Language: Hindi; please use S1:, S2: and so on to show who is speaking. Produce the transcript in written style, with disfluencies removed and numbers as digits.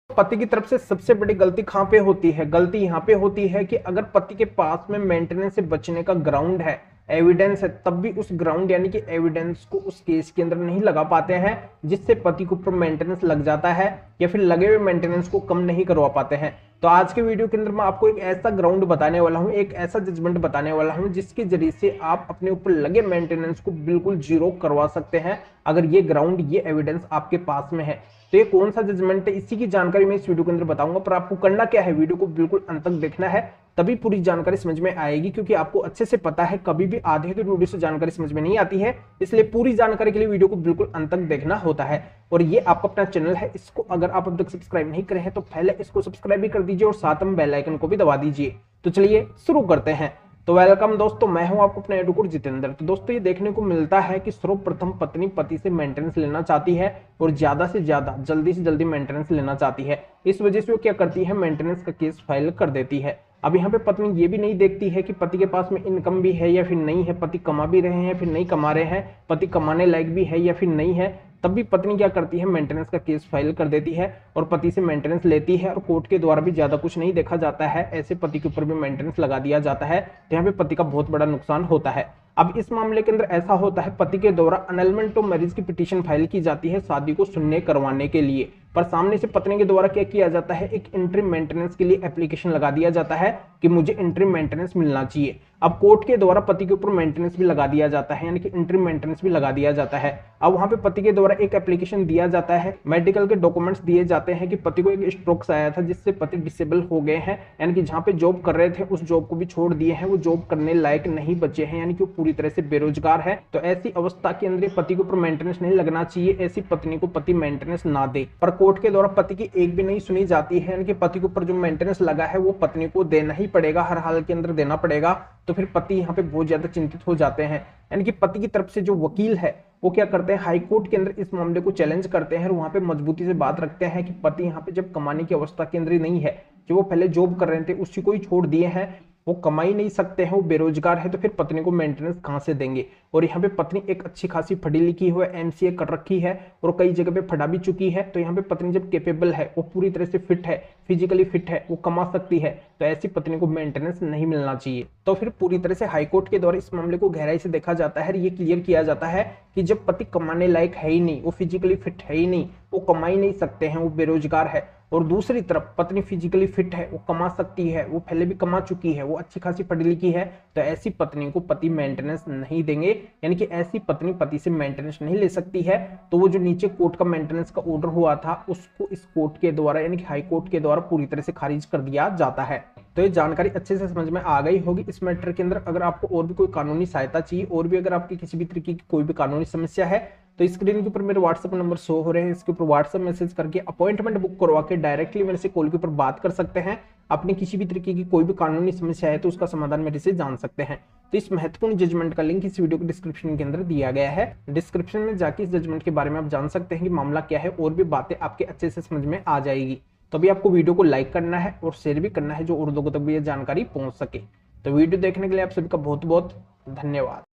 S1: पति की तरफ से सबसे बड़ी गलती कहाँ पे होती है? गलती यहाँ पे होती है कि अगर पति के पास में मेंटेनेंस से बचने का ग्राउंड है, एविडेंस है, तब भी उस ग्राउंड यानी कि एविडेंस को उस केस के अंदर नहीं लगा पाते हैं, जिससे पति के ऊपर मेंटेनेंस लग जाता है या फिर लगे हुए मेंटेनेंस को कम नहीं करवा पाते हैं। तो आज के वीडियो के अंदर मैं आपको एक ऐसा ग्राउंड बताने वाला हूं, एक ऐसा जजमेंट बताने वाला हूं जिसके जरिए से आप अपने ऊपर लगे मेंटेनेंस को बिल्कुल जीरो करवा सकते हैं, अगर ये ग्राउंड, ये एविडेंस आपके पास में है। तो ये कौन सा जजमेंट है, इसी की जानकारी मैं इस वीडियो के अंदर बताऊंगा। पर आपको करना क्या है, वीडियो को बिल्कुल अंत तक देखना है, तभी पूरी जानकारी समझ में आएगी। क्योंकि आपको अच्छे से पता है कभी भी आधे तो वीडियो से जानकारी समझ में नहीं आती है, इसलिए पूरी जानकारी के लिए वीडियो को बिल्कुल अंत तक देखना होता है। और ये आपका अपना चैनल है, इसको अगर आप अब तक सब्सक्राइब नहीं करे हैं तो पहले इसको सब्सक्राइब भी कर दीजिए और साथ में बेल आइकन को भी दबा दीजिए। तो चलिए शुरू करते हैं। तो वेलकम दोस्तों, मैं हूं आपको अपना एडवोकेट जितेंद्र। तो दोस्तों ये देखने को मिलता है कि सर्वप्रथम पत्नी पति से मेंटेनेंस लेना चाहती है और ज्यादा से ज्यादा जल्दी से जल्दी मेंटेनेंस लेना चाहती है। इस वजह से वो क्या करती है, मेंटेनेंस का केस फाइल कर देती है। अब यहाँ पे पत्नी ये भी नहीं देखती है कि पति के पास में इनकम भी है या फिर नहीं है, पति कमा भी रहे हैं फिर नहीं कमा रहे हैं, पति कमाने लायक भी है या फिर नहीं है। तब भी पत्नी क्या करती है, मेंटेनेंस का केस फाइल कर देती है और पति से मेंटेनेंस लेती है। और कोर्ट के द्वारा भी ज्यादा कुछ नहीं देखा जाता है, ऐसे पति के ऊपर भी मेंटेनेंस लगा दिया जाता है। तो यहाँ पे पति का बहुत बड़ा नुकसान होता है। अब इस मामले के अंदर ऐसा होता है, पति के द्वारा अनलमेंट ऑफ मैरिज की पिटीशन फाइल की जाती है शादी को सुनने करवाने के लिए। पर सामने से पत्नी के द्वारा क्या किया जाता है, एक इंटरिम मेंटेनेंस के लिए एप्लीकेशन लगा दिया जाता है कि मुझे इंटरिम मेंटेनेंस मिलना चाहिए। अब कोर्ट के द्वारा पति के ऊपर मेंटेनेंस भी लगा दिया जाता है, यानी कि इंटरिम मेंटेनेंस भी लगा दिया जाता है। अब वहां पे पति के द्वारा एक एप्लीकेशन दिया जाता है, मेडिकल के डॉक्यूमेंट्स दिए जाते हैं कि पति को एक स्ट्रोक आया था जिससे पति डिसेबल हो गए हैं, यानी कि जहां पे जॉब कर रहे थे उस जॉब को भी छोड़ दिए हैं, वो जॉब करने लायक नहीं बचे हैं, यानी कि वो पूरी तरह से बेरोजगार है। तो ऐसी अवस्था के अंदर पति के ऊपर मेंटेनेंस नहीं लगना चाहिए, ऐसी पत्नी को पति मेंटेनेंस ना दे। पर कोर्ट के द्वारा पति की एक भी नहीं सुनी जाती है, यानी कि पति के ऊपर जो मेंटेनेंस लगा है वो पत्नी को देना ही पड़ेगा, हर हाल के अंदर देना पड़ेगा। तो फिर पति यहाँ पे बहुत ज्यादा चिंतित हो जाते हैं, यानी कि पति की तरफ से जो वकील है वो क्या करते हैं, हाई कोर्ट के अंदर इस मामले को चैलेंज करते हैं और वहां पे मजबूती से बात रखते हैं कि पति यहाँ पे जब कमाने की अवस्था के अंदर ही नहीं है, जो वो पहले जॉब कर रहे थे उसी को ही छोड़ दिए हैं, वो कमा ही नहीं सकते हैं, वो बेरोजगार है, तो फिर पत्नी को मेंटेनेंस कहां से देंगे। और यहाँ पे पत्नी एक अच्छी खासी पढ़ी लिखी हुई है, एमसीए कर रखी है और कई जगह पे पढ़ा भी चुकी है। तो यहाँ पे पत्नी जब कैपेबल है, वो पूरी तरह से फिट है, फिजिकली फिट है, वो कमा सकती है, तो ऐसी पत्नी को मेंटेनेंस नहीं मिलना चाहिए। तो फिर पूरी तरह से हाईकोर्ट के द्वारा इस मामले को गहराई से देखा जाता है, ये क्लियर किया जाता है कि जब पति कमाने लायक है ही नहीं, वो फिजिकली फिट है ही नहीं, वो कमा ही नहीं सकते हैं, वो बेरोजगार है, और दूसरी तरफ पत्नी फिजिकली फिट है, वो कमा सकती है, वो पहले भी कमा चुकी है, वो अच्छी खासी पढ़ी लिखी है, तो ऐसी पत्नी को पति मेंटेनेंस नहीं देंगे, यानी कि ऐसी पत्नी पति से मेंटेनेंस नहीं ले सकती है। तो वो जो नीचे कोर्ट का मेंटेनेंस का ऑर्डर हुआ था उसको इस कोर्ट के द्वारा यानी कि हाई कोर्ट के द्वारा पूरी तरह से खारिज कर दिया जाता है। तो ये जानकारी अच्छे से समझ में आ गई होगी इस मैटर के अंदर। अगर आपको और भी कोई कानूनी सहायता चाहिए, और भी अगर आपकी किसी भी तरीके की कोई भी कानूनी समस्या है, तो स्क्रीन के ऊपर मेरे व्हाट्सएप नंबर शो हो रहे हैं, इसके ऊपर व्हाट्सएप मैसेज करके अपॉइंटमेंट बुक करवा के डायरेक्टली मेरे से कॉल के ऊपर बात कर सकते हैं। अपनी किसी भी तरीके की कोई भी कानूनी समस्या है तो उसका समाधान मेरे से जान सकते हैं। तो इस महत्वपूर्ण जजमेंट का लिंक इस वीडियो के डिस्क्रिप्शन के अंदर दिया गया है, डिस्क्रिप्शन में जाके इस जजमेंट के बारे में आप जान सकते हैं कि मामला क्या है, और भी बातें आपके अच्छे से समझ में आ जाएगी। तो अभी आपको वीडियो को लाइक करना है और शेयर भी करना है, जो और लोगों तक भी ये जानकारी पहुंच सके। तो वीडियो देखने के लिए आप सभी का बहुत बहुत धन्यवाद।